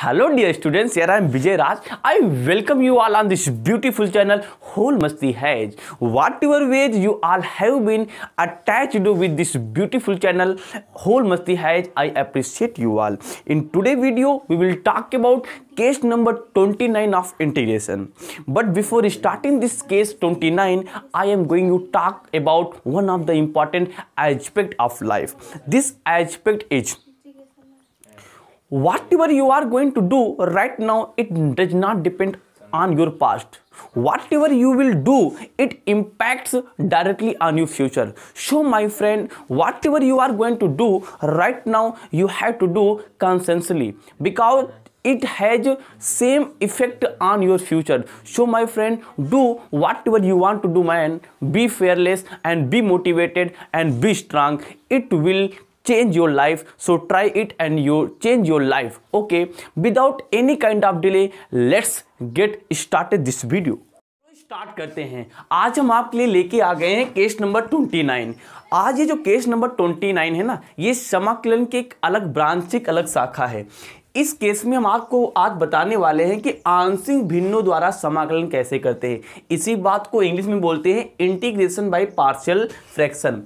Hello dear students, here I am Vijay Raj. I welcome you all on this beautiful channel Whole Masti Haj. Whatever ways you all have been attached with this beautiful channel Whole Masti Haj, I appreciate you all. In today's video, we will talk about case number 29 of integration. But before starting this case 29, I am going to talk about one of the important aspect of life. This aspect is whatever you are going to do right now, it does not depend on your past. Whatever you will do, it impacts directly on your future. So my friend, whatever you are going to do right now, you have to do consciously, because it has same effect on your future. So my friend, do whatever you want to do, man. Be fearless and be motivated and be strong. It will change your life. So try it and you change your life. Okay, without any kind of delay, let's get started this video. Start करते हैं। आज हम आपके लिए लेके आ गए हैं case number 29। आज ये जो केस नंबर 29 है ना, ये समाकलन के एक अलग ब्रांच से एक अलग शाखा है। इस केस में हम आपको आज बताने वाले हैं कि आंशिक भिन्नों द्वारा समाकलन कैसे करते हैं। इसी बात को इंग्लिश में बोलते हैं इंटीग्रेशन बाय पार्शियल फ्रैक्शन।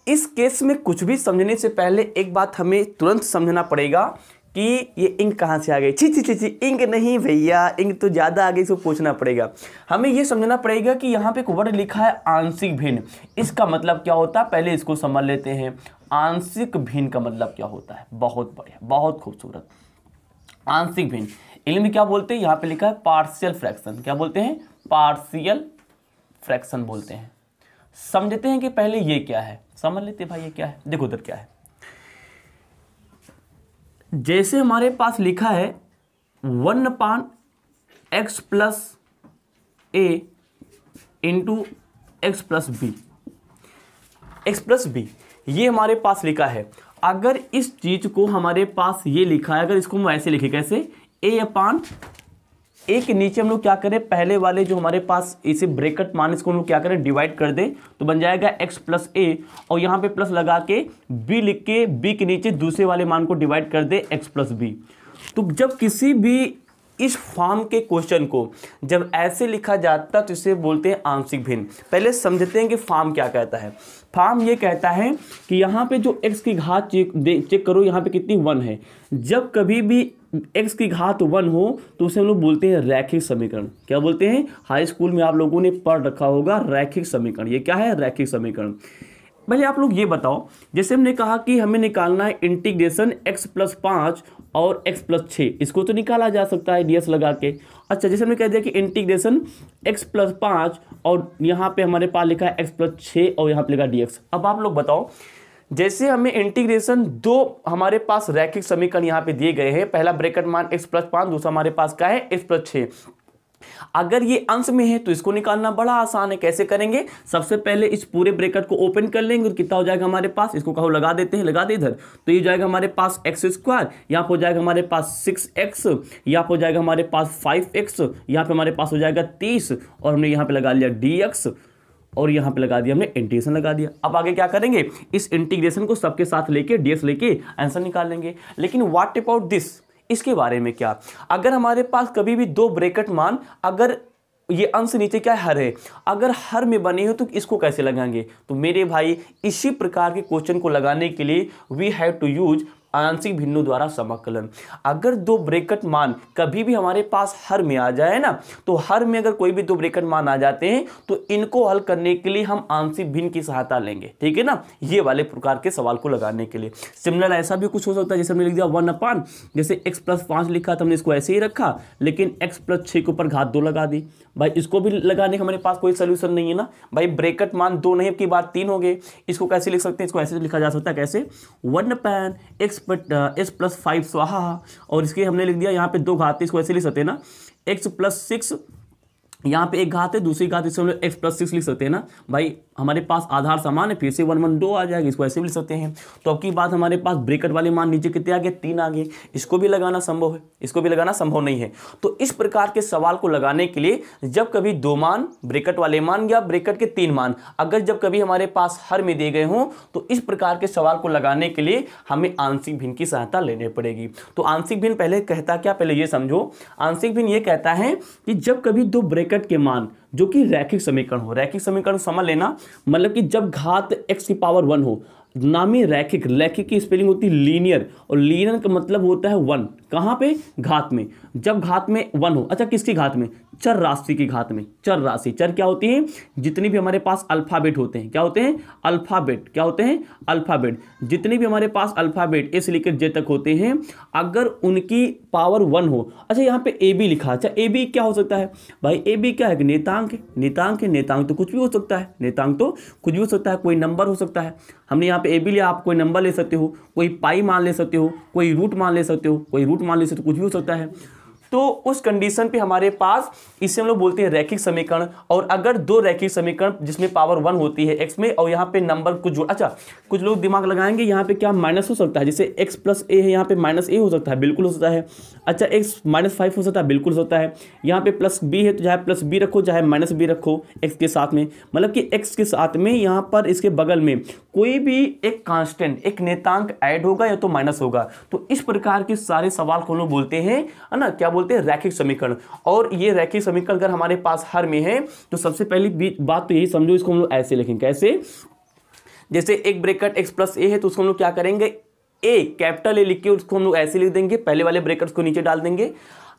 इस केस में कुछ भी समझने से पहले एक बात हमें तुरंत समझना पड़ेगा कि ये इंक कहाँ से आ गई। छी, इंक नहीं भैया, इंक तो ज़्यादा आगे, इसको पूछना पड़ेगा। हमें ये समझना पड़ेगा कि यहाँ पे एक वर्ड लिखा है आंशिक भिन्न। इसका मतलब क्या होता है, पहले इसको समझ लेते हैं। आंशिक भिन्न का मतलब क्या होता है? बहुत बढ़िया, बहुत खूबसूरत। आंशिक भिन्न इल्म में क्या बोलते हैं? यहाँ पे लिखा है पार्शियल फ्रैक्शन। क्या बोलते हैं? पार्शियल फ्रैक्शन बोलते हैं। समझते हैं कि पहले ये क्या है, समझ लेते हैं भाई ये क्या है। देखो उधर क्या है। जैसे हमारे पास लिखा है 1/x plus a into x plus b, x plus b, ये हमारे पास लिखा है। अगर इस चीज को हमारे पास ये लिखा है, अगर इसको हम ऐसे लिखे, कैसे? a के नीचे हम लोग क्या करें, पहले वाले जो हमारे पास इसे ब्रैकेट मान, इसको हम लोग क्या करें, डिवाइड कर दें, तो बन जाएगा x प्लस ए, और यहाँ पे प्लस लगा के b लिख के b के नीचे दूसरे वाले मान को डिवाइड कर दे x प्लस बी। तो जब किसी भी इस फॉर्म के क्वेश्चन को जब ऐसे लिखा जाता तो इसे बोलते हैं आंशिक भिन्न। पहले समझते हैं कि फॉर्म क्या कहता है। फॉर्म ये कहता है कि यहाँ पे जो x की घात चेक करो, यहाँ पे कितनी 1 है। जब कभी भी x की घात 1 हो तो उसे हम लोग बोलते हैं रैखिक समीकरण। क्या बोलते हैं? हाई स्कूल में आप लोगों ने पढ़ रखा होगा रैखिक समीकरण। ये क्या है? रैखिक समीकरण। पहले आप लोग ये बताओ, जैसे हमने कहा कि हमें निकालना है इंटीग्रेशन x प्लस 5 और x प्लस 6, इसको तो निकाला जा सकता है ds लगा के। अच्छा, जैसे हमने कह दिया कि इंटीग्रेशन x प्लस 5 और यहाँ पे हमारे पास लिखा है x प्लस 6 और यहाँ पे लिखा dx। अब आप लोग बताओ, जैसे हमें इंटीग्रेशन दो हमारे पास रैखिक समीकरण यहाँ पे दिए गए हैं, पहला ब्रैकेट मान x प्लस 5, दूसरा हमारे पास क्या है, x प्लस 6। अगर ये अंश में है तो इसको निकालना बड़ा आसान है। कैसे करेंगे? सबसे पहले इस पूरे ब्रैकेट को ओपन कर लेंगे और कितना हो जाएगा हमारे पास, इसको कहो लगा देते हैं, लगा दे इधर, तो ये जाएगा हमारे पास एक्स स्क्वायर, यहाँ पर हो जाएगा हमारे पास 6x, यहाँ पर हो जाएगा हमारे पास 5x, यहाँ पे हमारे पास हो जाएगा 30, और हमने यहाँ पे लगा लिया dx, और यहाँ पे लगा दिया हमने इंटीग्रेशन लगा दिया। अब आगे क्या करेंगे, इस इंटीग्रेशन को सबके साथ लेके dx लेके आंसर निकाल लेंगे। लेकिन व्हाट अबाउट दिस, इसके बारे में क्या? अगर हमारे पास कभी भी दो ब्रैकेट मान, अगर ये अंश नीचे क्या हर है, अगर हर में बने हो तो इसको कैसे लगाएंगे? तो मेरे भाई, इसी प्रकार के क्वेश्चन को लगाने के लिए वी हैव टू यूज आंशिक भिन्नों द्वारा समाकलन। अगर दो ब्रैकेट मान कभी भी हमारे पास हर में आ जाए ना, तो हर में अगर कोई भी दो ब्रैकेट मान आ जाते हैं तो इनको हल करने के लिए हम आंशिक भिन्न की सहायता लेंगे। ठीक है ना, ये वाले प्रकार के सवाल को लगाने के लिए। सिमिलर ऐसा भी कुछ हो सकता है, जैसे हमने लिख दिया 1/, जैसे x प्लस 5 लिखा तो हमने इसको ऐसे ही रखा, लेकिन x प्लस 6 के ऊपर घात 2 लगा दी। भाई इसको भी लगाने का हमारे पास कोई सोल्यूशन नहीं है ना भाई, ब्रैकेट मान 2 नहीं, अब की बात 3 हो गए। इसको कैसे लिख सकते हैं? इसको ऐसे लिखा जा सकता है, कैसे? 1/x प्लस 5 स्वाहा, और इसके हमने लिख दिया यहाँ पे 2 घात, इसको ऐसे लिख सकते हैं ना, x प्लस 6 यहाँ पे एक घात है, दूसरी घात इससे हम लोग x + 6 लिख सकते हैं ना भाई, हमारे पास आधार समान है, फिर से 1 1 2 आ जाएगा, इसको ऐसे भी लिख सकते हैं। तो अब की बात हमारे पास ब्रैकेट वाले मान नीचे कितने आ गए, 3 आ गए, इसको भी लगाना संभव है, इसको भी लगाना संभव नहीं है। तो इस प्रकार के सवाल को लगाने के लिए जब कभी 2 मान, ब्रैकेट वाले मान या ब्रैकेट के 3 मान अगर जब कभी हमारे पास हर में दिए गए हों, तो इस प्रकार के सवाल को लगाने के लिए हमें आंशिक भिन्न की सहायता लेनी पड़ेगी। तो आंशिक भिन्न पहले कहता क्या, पहले ये समझो। आंशिक भिन्न ये कहता है कि जब कभी दो ब्रैकेट के मान जो कि रैखिक समीकरण हो, रैखिक समीकरण समझ लेना, मतलब कि जब घात x⁻1 हो, नामी रैखिक, रैखिक की स्पेलिंग होती है लीनियर, और लीनियर का मतलब होता है 1, कहाँ पे, घात में। जब घात में 1 हो, अच्छा किसकी घात में, चर राशि की घात में। चर राशि, चर क्या होती है, जितनी भी हमारे पास अल्फाबेट होते हैं, क्या होते हैं, अल्फाबेट, क्या होते हैं, अल्फाबेट, जितनी भी हमारे पास अल्फाबेट ए से लेकर जे तक होते हैं, अगर उनकी पावर 1 हो। अच्छा यहाँ पे ए बी लिखा, अच्छा ए बी क्या हो सकता है भाई, ए बी क्या है, नेतांक है, नेतांक है, नेतांक तो कुछ भी हो सकता है, नेतांक तो कुछ भी हो सकता है, कोई नंबर हो सकता है। हमने यहाँ पे ए बी लिया, आप कोई नंबर ले सकते हो, कोई पाई मान ले सकते हो, कोई रूट मान ले सकते हो, कोई रूट मान ले सकते हो, कुछ भी हो सकता है। तो उस कंडीशन पे हमारे पास, इसे हम लोग बोलते हैं रैखिक समीकरण। और अगर दो रैखिक समीकरण जिसमें पावर 1 होती है x में, और यहाँ पे नंबर कुछ जोड़, अच्छा कुछ लोग दिमाग लगाएंगे यहाँ पे क्या माइनस हो सकता है, जैसे x + a है, यहाँ पे -a हो सकता है, बिल्कुल हो सकता है। अच्छा x -5 हो सकता है, बिल्कुल हो सकता है। यहाँ पे +b है तो चाहे +b रखो चाहे -b रखो x के साथ में, मतलब कि x के साथ में यहाँ पर इसके बगल में कोई भी एक कांस्टेंट, एक नेतांक ऐड होगा या तो माइनस होगा। तो इस प्रकार के सारे सवाल को हम लोग बोलते हैं, है ना, क्या बोलते हैं, रैखिक समीकरण। और ये रैखिक समीकरण अगर हमारे पास हर में है तो सबसे पहली बात तो यही समझो, इसको हम लोग ऐसे लिखेंगे, कैसे, जैसे एक ब्रैकेट x + a है तो उसको हम लोग क्या करेंगे, a कैपिटल A लिख के उसको हम लोग ऐसे लिख देंगे, पहले वाले ब्रैकेट्स को नीचे डाल देंगे।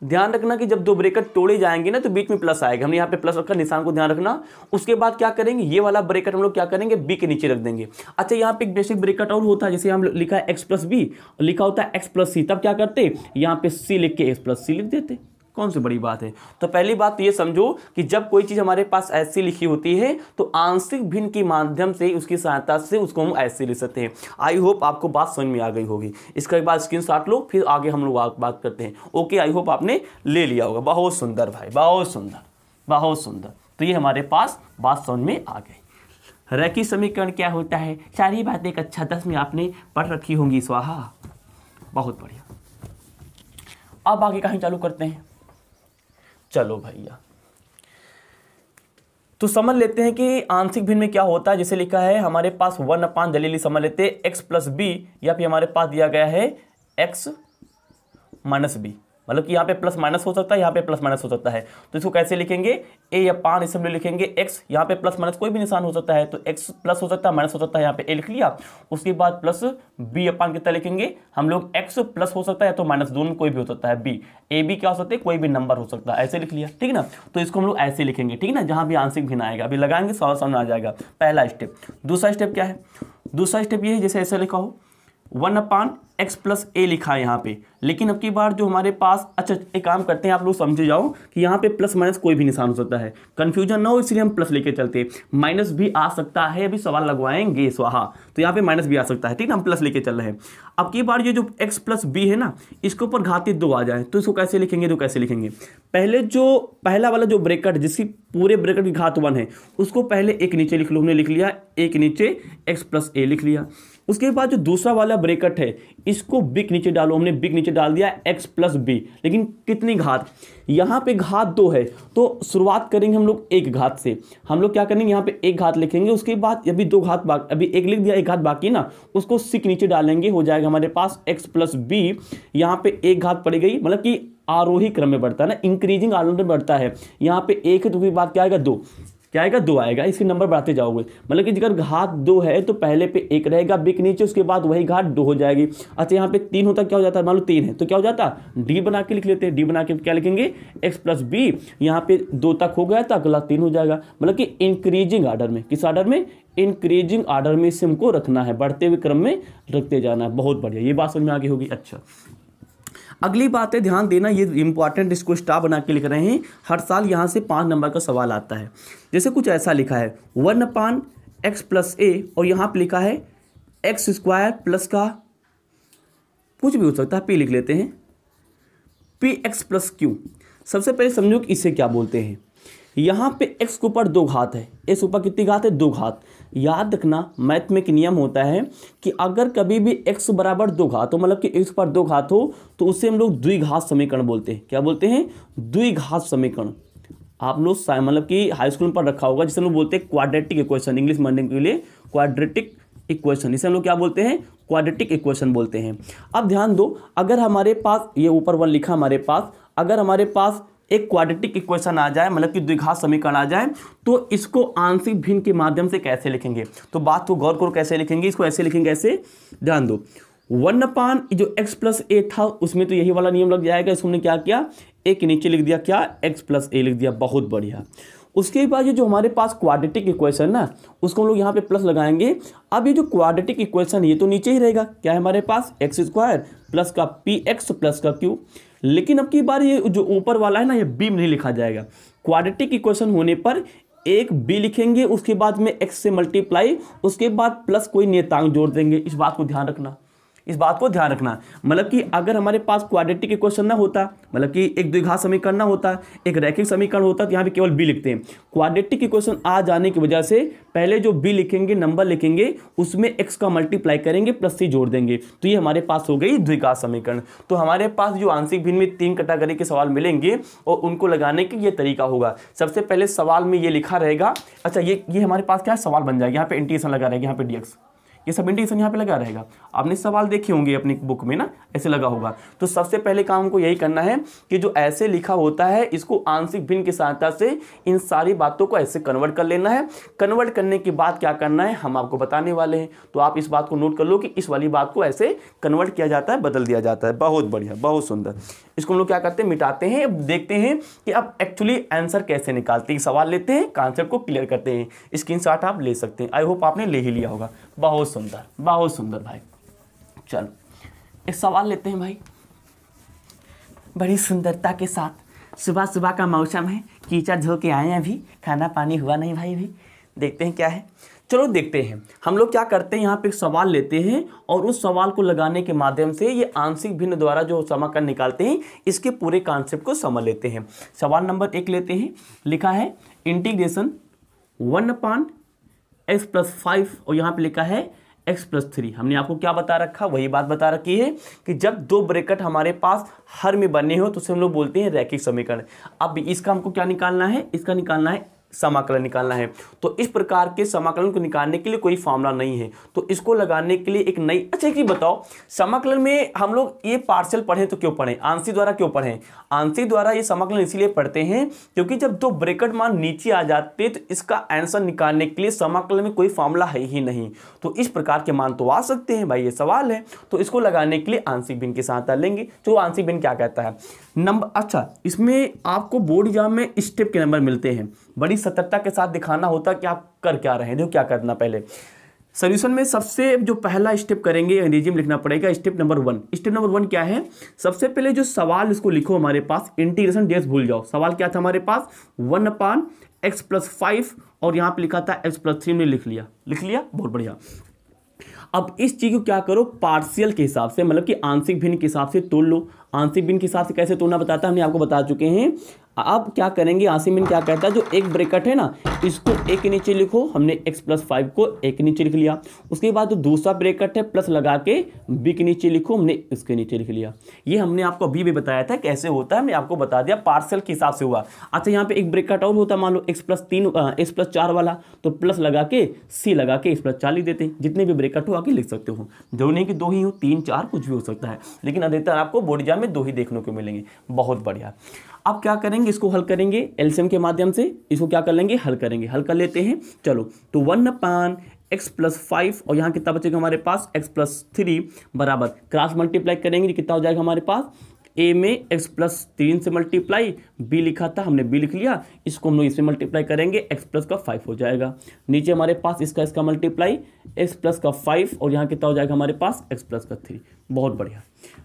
ध्यान रखना कि जब दो ब्रैकेट तोड़े जाएंगे ना तो बीच में प्लस आएगा, हमने यहाँ पे प्लस रखा, निशान को ध्यान रखना। उसके बाद क्या करेंगे, ये वाला ब्रैकेट हम लोग क्या करेंगे, बी के नीचे रख देंगे। अच्छा यहाँ पे एक बेसिक ब्रैकेट और होता है, जैसे हम लिखा है x + b, लिखा होता है x + c, तब क्या करते, यहाँ पे c लिख के x + c लिख देते, कौन सी बड़ी बात है। तो पहली बात तो ये समझो कि जब कोई चीज हमारे पास ऐसी लिखी होती है तो आंशिक भिन्न के माध्यम से उसकी सहायता से उसको हम ऐसे लिख सकते हैं। आई होप आपको बात समझ में आ गई होगी। इसके बाद स्क्रीनशॉट लो, फिर आगे हम लोग बात करते हैं। ओके, आई होप आपने ले लिया होगा। बहुत सुंदर भाई, बहुत सुंदर, बहुत सुंदर। तो ये हमारे पास बात समझ में आ गई। रैखिक समीकरण क्या होता है, सारी बातें कक्षा 10 में आपने पढ़ रखी होंगी, स्वाहा। बहुत बढ़िया। अब आगे कहीं चालू करते हैं, चलो भैया। तो समझ लेते हैं कि आंशिक भिन्न में क्या होता है। जैसे लिखा है हमारे पास 1/, जल्दी समझ लेते हैं, x + b, या फिर हमारे पास दिया गया है x - b, मतलब कि यहाँ पे प्लस माइनस हो सकता है, यहाँ पे प्लस माइनस हो सकता है। तो इसको कैसे लिखेंगे, a/, इसे हम लिखेंगे x, यहाँ पे प्लस माइनस कोई भी निशान हो सकता है, तो x प्लस हो सकता है, माइनस हो सकता है, यहाँ पे a लिख लिया। उसके बाद प्लस b/, कितना लिखेंगे हम लोग, x प्लस हो सकता है तो माइनस, दोनों कोई भी हो सकता है, b, a b क्या हो सकता है, कोई भी नंबर हो सकता है, ऐसे लिख लिया, ठीक ना। तो इसको हम लोग ऐसे लिखेंगे, ठीक ना, जहाँ भी आंशिक भिन्न आएगा अभी लगाएंगे, सवाल समझ आ जाएगा। पहला स्टेप। दूसरा स्टेप क्या है, दूसरा स्टेप ये है जैसे ऐसा लिखा हो, 1/x + a लिखा है यहाँ पे, लेकिन अब की बार जो हमारे पास, अच्छा एक काम करते हैं, आप लोग समझे जाओ कि यहाँ पे प्लस माइनस कोई भी निशान हो सकता है, कंफ्यूजन ना हो, इसलिए हम प्लस लेके चलते हैं। माइनस भी आ सकता है, अभी सवाल लगवाएंगे स्वाहा, तो यहाँ पे माइनस भी आ सकता है, ठीक ना, हम प्लस लेके चल रहे हैं। अब की बार ये जो x + b है ना, इसके ऊपर घातीय 2 आ जाए तो इसको कैसे लिखेंगे, तो कैसे लिखेंगे, पहले जो पहला वाला जो ब्रैकेट जिसकी पूरे ब्रैकेट की घात 1 है उसको पहले एक नीचे लिख लो, हमने लिख लिया एक नीचे x + a लिख लिया। उसके बाद जो दूसरा वाला ब्रैकेट है इसको b के नीचे डालो, हमने b के नीचे डाल दिया x + b, लेकिन कितनी घात, यहाँ पे घात 2 है तो शुरुआत करेंगे हम लोग एक घात से। हम लोग क्या करेंगे, यहाँ पे एक घात लिखेंगे, उसके बाद अभी 2 घात बाकी, अभी एक लिख दिया, एक घात बाकी ना, उसको c के नीचे डालेंगे, हो जाएगा हमारे पास x + b। यहाँ पे एक घात पड़ गई, मतलब कि आरोही क्रम में बढ़ता है ना, इंक्रीजिंग ऑर्डर में बढ़ता है। यहाँ पे 1 है तो उसके बाद क्या आएगा, 2, क्या आएगा, 2 आएगा, इसके नंबर बढ़ाते जाओगे, मतलब कि अगर घात 2 है तो पहले पे 1 रहेगा b के नीचे, उसके बाद वही घात 2 हो जाएगी। अच्छा यहाँ पे 3 होता, क्या हो जाता है, मान लो 3 है तो क्या हो जाता, d बना के लिख लेते हैं, d बना के क्या लिखेंगे, x + b, यहाँ पे 2 तक हो गया तो अगला 3 हो जाएगा, मतलब कि इंक्रीजिंग ऑर्डर में, किस ऑर्डर में, इंक्रीजिंग ऑर्डर में इसे हमको रखना है, बढ़ते हुए क्रम में रखते जाना है। बहुत बढ़िया, ये बात समझ में आगे होगी। अच्छा अगली बात है, ध्यान देना, ये इंपॉर्टेंट, इसको स्टार बना के लिख रहे हैं, हर साल यहाँ से 5 नंबर का सवाल आता है। जैसे कुछ ऐसा लिखा है 1/x + a, और यहाँ पे लिखा है x² प्लस का कुछ भी हो सकता है, p लिख लेते हैं, px + q। सबसे पहले समझो कि इसे क्या बोलते हैं, यहाँ पे x के ऊपर 2 घात है, x ऊपर कितनी घात है 2 घात। याद रखना मैथ में एक नियम होता है कि अगर कभी भी x बराबर 2 घात हो, मतलब कि x पर 2 घात हो, तो उसे हम लोग द्विघात समीकरण बोलते हैं। क्या बोलते हैं? द्विघात समीकरण। आप लोग मतलब कि हाई स्कूल में पढ़ रखा होगा, जिसे हम लोग बोलते हैं क्वाड्रेटिक इक्वेशन। इंग्लिश पढ़ने के लिए क्वाड्रेटिक इक्वेशन, इसे हम लोग क्या बोलते हैं? क्वाड्रेटिक इक्वेशन बोलते हैं। अब ध्यान दो, अगर हमारे पास ये ऊपर 1 लिखा हमारे पास, अगर हमारे पास एक क्वाड्रेटिक इक्वेशन आ जाए, मतलब कि द्विघात समीकरण आ जाए, तो इसको आंशिक भिन्न के माध्यम से कैसे लिखेंगे? तो बात को गौर करो, कैसे लिखेंगे इसको? ऐसे लिखेंगे, ऐसे ध्यान दो। 1/, जो x प्लस ए था उसमें तो यही वाला नियम लग जाएगा। इसको हमने क्या किया? ए के नीचे लिख दिया, क्या? x प्लस ए लिख दिया। बहुत बढ़िया। उसके बाद ये जो हमारे पास क्वाड्रेटिक इक्वेशन ना, उसको हम लोग यहाँ पे प्लस लगाएंगे। अब ये जो क्वाड्रेटिक इक्वेशन ये तो नीचे ही रहेगा, क्या है हमारे पास? x² प्लस का px प्लस का q। लेकिन अब की बार ये जो ऊपर वाला है ना, ये b में नहीं लिखा जाएगा। क्वाड्रेटिक इक्वेशन होने पर एक b लिखेंगे, उसके बाद में x से मल्टीप्लाई, उसके बाद प्लस कोई नियतांक जोड़ देंगे। इस बात को ध्यान रखना, इस बात को ध्यान रखना। मतलब कि अगर हमारे पास क्वाड्रेटिक इक्वेशन ना होता, मतलब कि एक द्विघात समीकरण ना होता, एक रैखिक समीकरण होता, तो यहाँ पे केवल b लिखते हैं। क्वाड्रेटिक इक्वेशन आ जाने की वजह से पहले जो b लिखेंगे, नंबर लिखेंगे, उसमें x का मल्टीप्लाई करेंगे, प्लस c जोड़ देंगे, तो ये हमारे पास हो गई द्विघात समीकरण। तो हमारे पास जो आंशिक भिन्न में 3 कैटेगरी के सवाल मिलेंगे और उनको लगाने का ये तरीका होगा। सबसे पहले सवाल में ये लिखा रहेगा। अच्छा, ये हमारे पास क्या है? सवाल बन जाएगा। यहाँ पे इंटीग्रेशन लगा रहेगा, यहाँ पे dx, ये सब इंटीग्रेशन यहाँ पे लगा रहेगा। आपने सवाल देखे होंगे अपनी बुक में ना, ऐसे लगा होगा। तो सबसे पहले काम को यही करना है कि जो ऐसे लिखा होता है, इसको आंशिक भिन्न की सहायता से इन सारी बातों को ऐसे कन्वर्ट कर लेना है। कन्वर्ट करने के बाद क्या करना है, हम आपको बताने वाले हैं। तो आप इस बात को नोट कर लो कि इस वाली बात को ऐसे कन्वर्ट किया जाता है, बदल दिया जाता है। बहुत बढ़िया, बहुत सुंदर। इसको हम लोग क्या करते हैं? मिटाते हैं। अब देखते हैं कि अब एक्चुअली आंसर कैसे निकालते हैं। सवाल लेते हैं, कॉन्सेप्ट को क्लियर करते हैं। स्क्रीनशॉट आप ले सकते हैं। आई होप आपने ले ही लिया होगा। बहुत सुंदर, बहुत सुंदर भाई। चलो एक सवाल लेते हैं भाई, बड़ी सुंदरता के साथ। सुबह सुबह का मौसम है, कीचड़ धो के आए हैं, अभी खाना पानी हुआ नहीं भाई। अभी देखते हैं क्या है। चलो देखते हैं। हम लोग क्या करते हैं, यहाँ पे एक सवाल लेते हैं और उस सवाल को लगाने के माध्यम से ये आंशिक भिन्न द्वारा जो समीकरण निकालते हैं, इसके पूरे कॉन्सेप्ट को समझ लेते हैं। सवाल नंबर 1 लेते हैं। लिखा है इंटीग्रेशन 1/x + 5 और यहाँ पे लिखा है x + 3। हमने आपको क्या बता रखा? वही बात बता रखी है कि जब 2 ब्रैकेट हमारे पास हर में बने हो तो उसे हम लोग बोलते हैं रैखिक समीकरण। अब इसका हमको क्या निकालना है? इसका निकालना है समाकलन निकालना है। तो इस प्रकार के समाकलन को निकालने के लिए कोई फॉर्मूला नहीं है, तो इसको लगाने के लिए एक नई। अच्छा एक चीज बताओ, समाकलन में हम लोग ये पार्शियल पढ़ें तो क्यों पढ़ें? आंशिक द्वारा क्यों पढ़ें? आंशिक द्वारा ये समाकलन इसीलिए पढ़ते हैं क्योंकि जब 2 ब्रैकेट मान नीचे आ जाते तो इसका आंसर निकालने के लिए समाकलन में कोई फॉर्मूला है ही नहीं। तो इस प्रकार के मान तो आ सकते हैं भाई, ये सवाल है। तो इसको लगाने के लिए आंशिक भिन्न की सहायता लेंगे। तो आंशिक भिन्न क्या कहता है? नंबर। अच्छा, इसमें आपको बोर्ड एग्जाम में स्टेप के नंबर मिलते हैं। बड़ी सतर्कता के साथ दिखाना होता कि आप कर क्या रहे हैं। देखो क्या करना, पहले सॉल्यूशन में सबसे जो पहला स्टेप करेंगे, अंग्रेजी में लिखना पड़ेगा। Step number 1। स्टेप नंबर 1 क्या है? सबसे पहले जो सवाल इसको लिखो हमारे पास, इंटीग्रेशन डैश भूल जाओ। सवाल क्या था हमारे पास? 1/x + 5 और यहाँ पे लिखा था x + 3 में लिख लिया। बहुत बढ़िया। अब इस चीज को क्या करो, पार्शियल के हिसाब से, मतलब कि आंशिक भिन्न के हिसाब से तोड़ लो। आंशिक भिन्न के हिसाब से कैसे तोड़ना बताता हमने आपको बता चुके हैं। अब क्या करेंगे, आंशिक भिन्न क्या कहता है? जो एक ब्रैकेट है ना, इसको a के नीचे लिखो। हमने x + 5 को a के नीचे लिख लिया। उसके बाद जो दूसरा ब्रैकेट है प्लस लगा के b के नीचे लिखो। हमने इसके नीचे लिख लिया। ये हमने आपको अभी भी बताया था कैसे होता है, हमने आपको बता दिया पार्शियल के हिसाब से हुआ। अच्छा, यहाँ पे एक ब्रैकेट और होता, मान लो x + 4 वाला, तो प्लस लगा के c लगा के x + 4 लिख देते। जितने भी ब्रैकेट हो आके लिख सकते हो। जरूरी नहीं कि 2 ही हो, 3 4 कुछ भी हो सकता है, लेकिन अधिकतर आपको बोर्ड एग्जाम में 2 ही देखने को मिलेंगे। बहुत बढ़िया। अब क्या करेंगे, इसको हल करेंगे एलसीएम के माध्यम से। इसको क्या कर लेंगे, हल करेंगे। हल कर लेते हैं। चलो, तो 1/x + 5 और यहाँ कितना बचेगा हमारे पास? x + 3 बराबर क्रॉस मल्टीप्लाई करेंगे, कितना हो जाएगा हमारे पास? a में x + 3 से मल्टीप्लाई, b लिखा था हमने b लिख लिया, इसको हम लोग इससे मल्टीप्लाई करेंगे, x + 5 हो जाएगा। नीचे हमारे पास इसका मल्टीप्लाई x + 5 और यहाँ कितना हो जाएगा हमारे पास? x + 3। बहुत बढ़िया।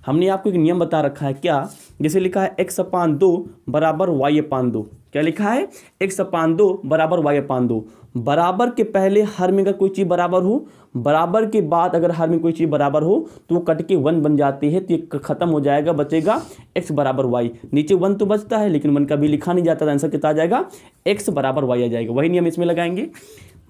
हमने आपको एक नियम बता रखा है, क्या? जैसे लिखा है x/2 बराबर y/2। क्या लिखा है, x/2 बराबर y/2। बराबर के पहले हर में अगर कोई चीज़ बराबर हो, बराबर के बाद अगर हर में कोई चीज़ बराबर हो तो वो कट के 1 बन जाती है, तो ये खत्म हो जाएगा, बचेगा x बराबर y। नीचे 1 तो बचता है लेकिन 1 का भी लिखा नहीं जाता, तो आंसर कितना आ जाएगा, x बराबर y आ जाएगा। वही नियम इसमें लगाएंगे।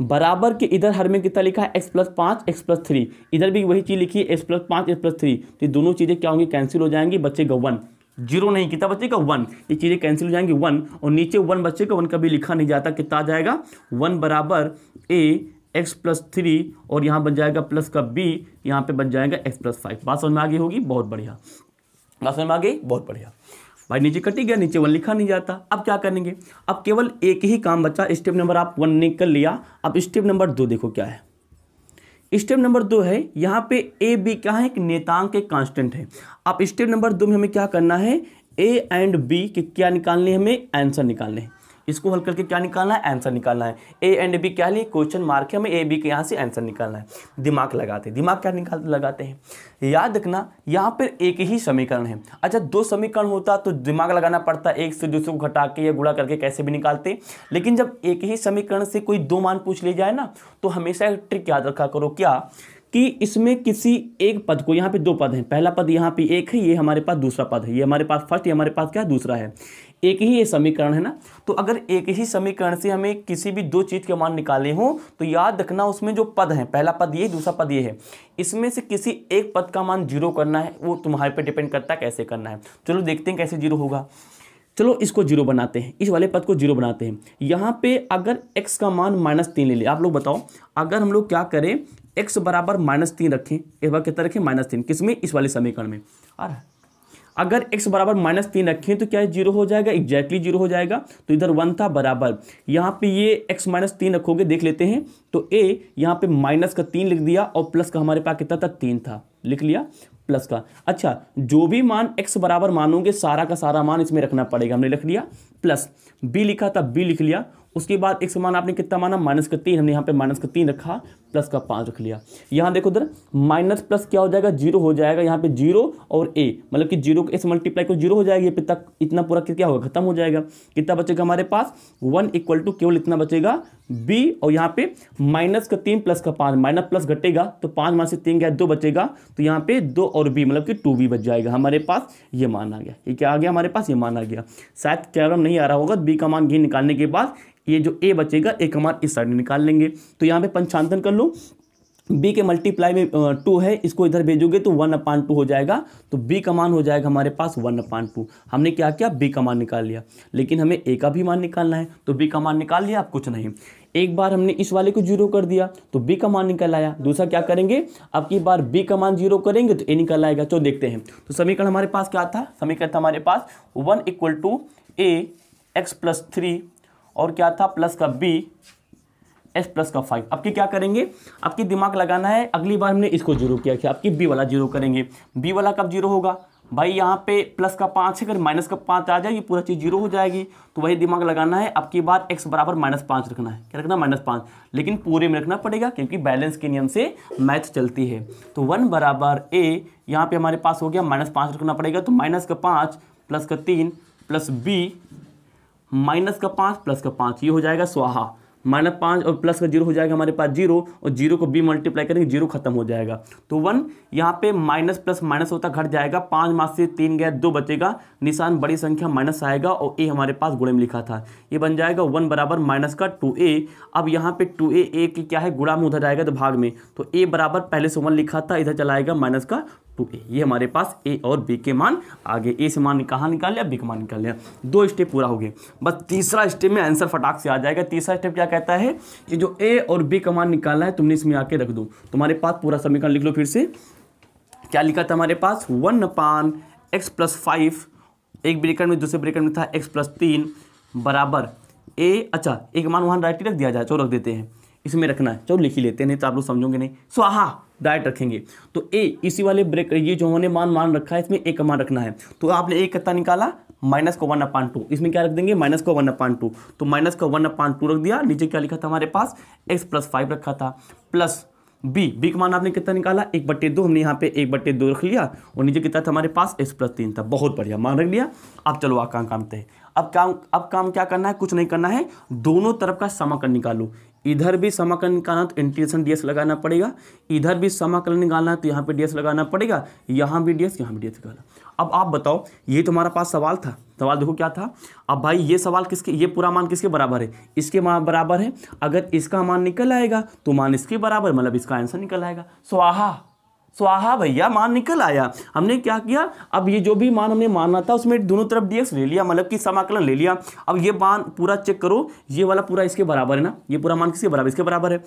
बराबर के इधर हर में कितना लिखा है, x+5 x+3, इधर भी वही चीज़ लिखी है x+5 x+3, तो ये दोनों चीज़ें क्या होंगी, कैंसिल हो जाएंगी, बचेगा 1। 0 नहीं, कितना बचेगा 1, ये चीज़ें कैंसिल हो जाएंगी 1, और नीचे 1 बचेगा, 1 कभी लिखा नहीं जाता, कितना आ जाएगा 1 बराबर a x+3, और यहाँ बन जाएगा प्लस का b, यहाँ पे बन जाएगा x+5। बात समझ में आगे होगी, बहुत बढ़िया, बात समझ में आ गई, बहुत बढ़िया। भाई नीचे कटी गया, नीचे 1 लिखा नहीं जाता। अब क्या करेंगे, अब केवल एक ही काम बचा, स्टेप नंबर आप 1 निकल लिया। अब स्टेप नंबर 2 देखो क्या है। स्टेप नंबर 2 है, यहाँ पे ए बी क्या है, एक नेतांक एक कांस्टेंट है। अब स्टेप नंबर 2 में हमें क्या करना है, ए एंड बी के क्या निकालने, हमें आंसर निकालने हैं। इसको हल करके क्या निकालना है, आंसर निकालना है। ए एंड बी क्या लिए, क्वेश्चन मार्क है, हमें ए बी के यहाँ से आंसर निकालना है। दिमाग लगाते हैं, दिमाग क्या लगाते हैं, याद रखना यहाँ पर एक ही समीकरण है। अच्छा 2 समीकरण होता तो दिमाग लगाना पड़ता, एक से दूसरे को घटा के या गुणा करके कैसे भी निकालते, लेकिन जब एक ही समीकरण से कोई 2 मान पूछ ले जाए ना, तो हमेशा एक ट्रिक याद रखा करो, क्या कि इसमें किसी एक पद को, यहाँ पे 2 पद हैं, पहला पद यहाँ पे 1 है, ये हमारे पास दूसरा पद है, ये हमारे पास फर्स्ट, ये हमारे पास क्या दूसरा है, एक ही ये समीकरण है ना। तो अगर एक ही समीकरण से हमें किसी भी 2 चीज़ के मान निकाले हों, तो याद रखना उसमें जो पद हैं, पहला पद ये, दूसरा पद ये है, इसमें से किसी एक पद का मान 0 करना है। वो तुम्हारे पे डिपेंड करता है कैसे करना है। चलो देखते हैं कैसे 0 होगा। चलो इसको 0 बनाते हैं, इस वाले पद को 0 बनाते हैं। यहाँ पे अगर x का मान -3 ले ले, आप लोग बताओ, अगर हम लोग क्या करें, x बराबर -3 रखें, एक बार कितना रखें, -3, किसमें, इस वाले समीकरण में। अगर x बराबर -3 रखें तो क्या 0 हो जाएगा, एग्जैक्टली 0 हो जाएगा। तो इधर 1 था बराबर, यहाँ पे ये x -3 रखोगे, देख लेते हैं, तो a यहाँ पे -3 लिख दिया, और प्लस का हमारे पास कितना था, 3 था, लिख लिया प्लस का। अच्छा जो भी मान x बराबर मानोगे, सारा का सारा मान इसमें रखना पड़ेगा, हमने रख लिया, प्लस b लिखा था, b लिख लिया। उसके बाद x मान आपने कितना माना, -3, हमने यहाँ पे -3 रखा, प्लस का 5 रख लिया। यहाँ देखो उधर माइनस प्लस क्या हो जाएगा, 0 हो जाएगा, यहाँ पे 0 और a, मतलब कि 0 को s मल्टीप्लाई को 0 हो जाएगी, ये तक इतना पूरा क्या होगा, खत्म हो जाएगा। कितना बचेगा हमारे पास, 1 = केवल इतना बचेगा b, और यहाँ पे -3 प्लस का 5, माइनस प्लस घटेगा, तो 5 में से 3 गया, 2 बचेगा, तो यहाँ पे 2 और b मतलब कि 2b बच जाएगा। हमारे पास ये मान आ गया, ये क्या आ गया, हमारे पास ये मान आ गया। शायद कैलकुलेटर नहीं आ रहा होगा, b का मान निकालने के बाद ये जो a बचेगा, a का मान इस साइड में निकाल लेंगे। तो यहाँ पे पंचांतन कर लो, b के मल्टीप्लाई में 2 है, इसको इधर भेजोगे तो 1/2 हो जाएगा, तो b का मान हो जाएगा हमारे पास 1/2। हमने क्या किया, b का मान निकाल लिया, लेकिन हमें a का भी मान निकालना है, तो b का मान निकाल लिया। अब कुछ नहीं, एक बार हमने इस वाले को 0 कर दिया तो b का मान निकल आया। दूसरा क्या करेंगे, अब की बार b का मान 0 करेंगे तो a निकल आएगा। तो देखते हैं, तो समीकरण हमारे पास क्या था, समीकरण था हमारे पास 1 = a x+3 और क्या था, प्लस का b s प्लस का 5। अब की क्या करेंगे, अब की दिमाग लगाना है, अगली बार हमने इसको 0 किया, अब की b वाला 0 करेंगे। b वाला कब 0 होगा भाई, यहाँ पे प्लस का 5 है, अगर माइनस का 5 आ जाएगी, पूरा चीज़ 0 हो जाएगी। तो वही दिमाग लगाना है, अब की बार x बराबर -5 रखना है, क्या रखना, -5, लेकिन पूरे में रखना पड़ेगा क्योंकि बैलेंस के नियम से मैथ चलती है। तो 1 बराबर a, यहाँ पे हमारे पास हो गया -5 रखना पड़ेगा, तो -5 प्लस का 3 प्लस b -5 प्लस का 5, ये हो जाएगा स्वाहा। -5 और प्लस का 0 हो जाएगा हमारे पास 0, और 0 को b मल्टीप्लाई करेंगे, 0 खत्म हो जाएगा। तो 1 यहाँ पे माइनस प्लस माइनस होता घट जाएगा, 5 में से 3 गया, 2 बचेगा, निशान बड़ी संख्या माइनस आएगा, और a हमारे पास गुणे में लिखा था, ये बन जाएगा 1 बराबर -2a। अब यहाँ पे 2a a की क्या है, गुणा में उधर जाएगा तो भाग में, तो a बराबर पहले से 1 लिखा था, इधर चला आएगा -2a। ये हमारे पास a और b के मान आगे, a से मान कहाँ निकाल लिया, b का मान निकाल लिया। 2 स्टेप पूरा हो गए, बस तीसरा स्टेप में आंसर फटाक से आ जाएगा। तीसरा स्टेप क्या कहता है कि जो a और b का मान निकालना है, तुमने इसमें आके रख दो। तुम्हारे पास पूरा समीकरण लिख लो फिर से, क्या लिखा था हमारे पास, 1/x+5, एक ब्रैकेट में, दूसरे ब्रैकेट में था x+3 बराबर a। अच्छा एक मान वहाँ डायरेक्ट रख दिया जाए, चलो रख देते हैं, इसमें रखना है, चलो लिख ही लेते हैं, नहीं तो आप लोग समझोगे नहीं, स्वाहा डायरेक्ट रखेंगे। तो a इसी वाले ब्रेक, ये जो हमने मान रखा है, इसमें a का मान रखना है। तो आपने a कितना निकाला, -1/2, इसमें क्या रख देंगे, -1/2, तो -1/2 रख दिया। नीचे क्या लिखा था हमारे पास, x+5 रखा था, प्लस बी का मान आपने कितना निकाला 1/2, हमने यहाँ पे 1/2 रख लिया और नीचे कितना था हमारे पास x+3 था। बहुत बढ़िया मान रख लिया। अब चलो काम करते हैं। अब काम क्या करना है, कुछ नहीं करना है, दोनों तरफ का समाकलन निकालो। इधर भी समाकलन निकालना तो इंटीग्रेशन ds लगाना पड़ेगा, इधर भी समाकलन निकालना है तो यहाँ पे ds लगाना पड़ेगा, यहाँ भी ds यहाँ भी ds निकालना। अब आप बताओ, ये तुम्हारा पास सवाल था, सवाल देखो क्या था। अब भाई ये सवाल किसके, ये पूरा मान किसके बराबर है, इसके मान बराबर है। अगर इसका मान निकल आएगा तो मान इसके बराबर, मतलब इसका आंसर निकल आएगा। स्वाहा भैया, मान निकल आया। हमने क्या किया, अब ये जो भी मान हमने माना था उसमें दोनों तरफ dx ले लिया, मतलब कि समाकलन ले लिया। अब ये मान पूरा चेक करो, ये वाला पूरा इसके बराबर है ना, ये पूरा मान किसके बराबर, इसके बराबर है।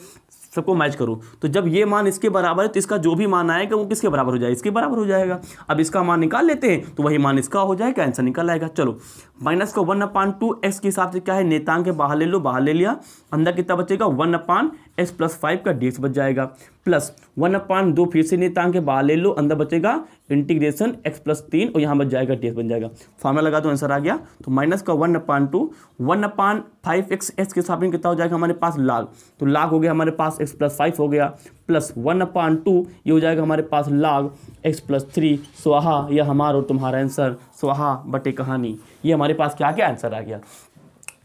सबको मैच करो, तो जब ये मान इसके बराबर है तो इसका जो भी मान आएगा वो किसके बराबर हो जाएगा, इसके बराबर हो जाएगा। अब इसका मान निकाल लेते हैं तो वही मान इसका हो जाएगा, आंसर निकल आएगा। चलो माइनस का 1/2 x के हिसाब से क्या है, नेतांक के बाहर ले लो, बाहर ले लिया, अंदर कितना बचेगा 1/x+5 का dx बच जाएगा, प्लस 1/2 फिर से नेतांक के बाहर ले लो, अंदर बचेगा इंटीग्रेशन x+3 और यहाँ बच जाएगा dx बन जाएगा। फार्मूला लगा तो आंसर आ गया। तो माइनस का 1/2 1/5x के हिसाब से कितना हो जाएगा हमारे पास लाग, तो लाग हो गया हमारे पास x+5 हो गया, प्लस 1/2 ये हो जाएगा हमारे पास लाग x+3। स्वाहा, यह हमारा और तुम्हारा आंसर, स्वाहा बटे कहानी, ये हमारे पास क्या क्या आंसर आ गया।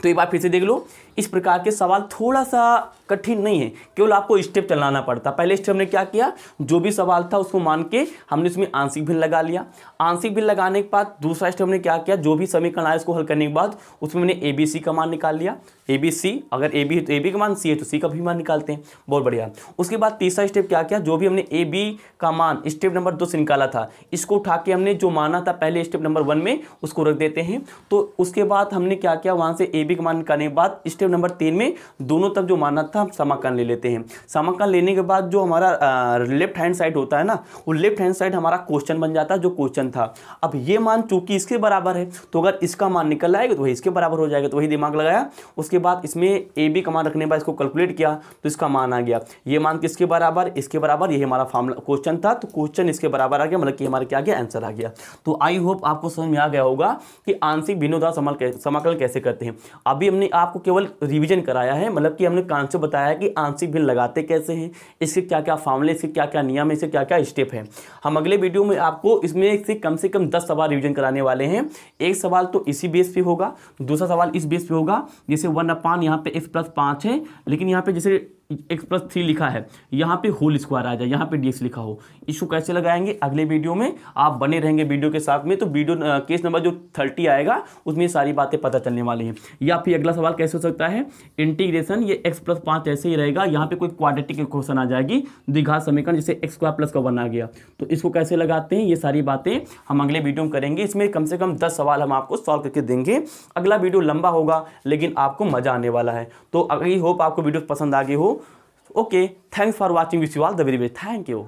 तो एक बार फिर से देख लो, इस प्रकार के सवाल थोड़ा सा कठिन नहीं है, केवल आपको स्टेप चलाना पड़ता। पहले स्टेप हमने क्या किया, जो भी सवाल था उसको मान के हमने उसमें आंशिक भिन्न लगा लिया। आंशिक भिन्न लगाने के बाद दूसरा स्टेप हमने क्या किया, जो भी समीकरण आया उसको हल करने के बाद उसमें मैंने ABC का मान निकाल लिया। ABC, अगर AB है तो AB का मान, C है तो C का भी मान निकालते हैं। बहुत बढ़िया। उसके बाद तीसरा स्टेप क्या किया, जो भी हमने AB का मान स्टेप नंबर 2 से निकाला था, इसको उठा के हमने जो माना था पहले स्टेप नंबर 1 में उसको रख देते हैं। तो उसके बाद हमने क्या किया, वहाँ से AB का मान निकालने के बाद स्टेप नंबर 3 में दोनों तरफ जो माना था हम समाकलन ले लेते हैं। समाकलन लेने के बाद जो हमारा लेफ्ट हैंड साइड होता है ना, वो लेफ्ट हैंड साइड हमारा क्वेश्चन बन जाता है, जो क्वेश्चन था। अब ये मान चूंकि इसके बराबर है तो अगर इसका मान निकल आएगा तो वही इसके बराबर हो जाएगा, तो वही दिमाग लगाया। उसके बाद इसमें AB का मान रखने के बाद इसको कैलकुलेट किया तो इसका मान आ गया, ये मान किसके बराबर, इसके बराबर। यही हमारा फार्मूला क्वेश्चन था, तो क्वेश्चन इसके बराबर आ गया, मतलब कि हमारा क्या गया, आंसर आ गया। तो आई होप आपको समझ में आ गया होगा कि आंशिक भिन्नों समाकलन कैसे करते हैं। अभी हमने आपको केवल रिवीजन कराया है, मतलब कि हमने कॉन्सेप्ट बताया है कि आंशिक भिन्न लगाते कैसे हैं, इसके क्या क्या फार्मूले, इसके क्या क्या नियम, इसके क्या क्या स्टेप है। हम अगले वीडियो में आपको इसमें से कम 10 सवाल रिवीजन कराने वाले हैं। एक सवाल तो इसी बेस पे होगा, दूसरा सवाल इस बेस पे होगा, जैसे 1/, यहाँ पे x+5 है, लेकिन यहाँ पे जैसे x+3 लिखा है, यहाँ पे होल स्क्वायर आ जाए, यहाँ पे dx लिखा हो, इसको कैसे लगाएंगे अगले वीडियो में। आप बने रहेंगे वीडियो के साथ में, तो वीडियो केस नंबर जो 30 आएगा उसमें सारी बातें पता चलने वाली हैं। या फिर अगला सवाल कैसे हो सकता है, इंटीग्रेशन, ये x+5 ऐसे ही रहेगा, यहाँ पे कोई क्वाड्रेटिक इक्वेशन आ जाएगी, द्विघात समीकरण, जैसे x² + 1 आ गया, तो इसको कैसे लगाते हैं, ये सारी बातें हम अगले वीडियो में करेंगे। इसमें कम से कम 10 सवाल हम आपको सॉल्व करके देंगे। अगला वीडियो लंबा होगा लेकिन आपको मजा आने वाला है। तो आई होप आपको वीडियो पसंद आ गई हो। Okay, thanks for watching, wish you all the very best, thank you.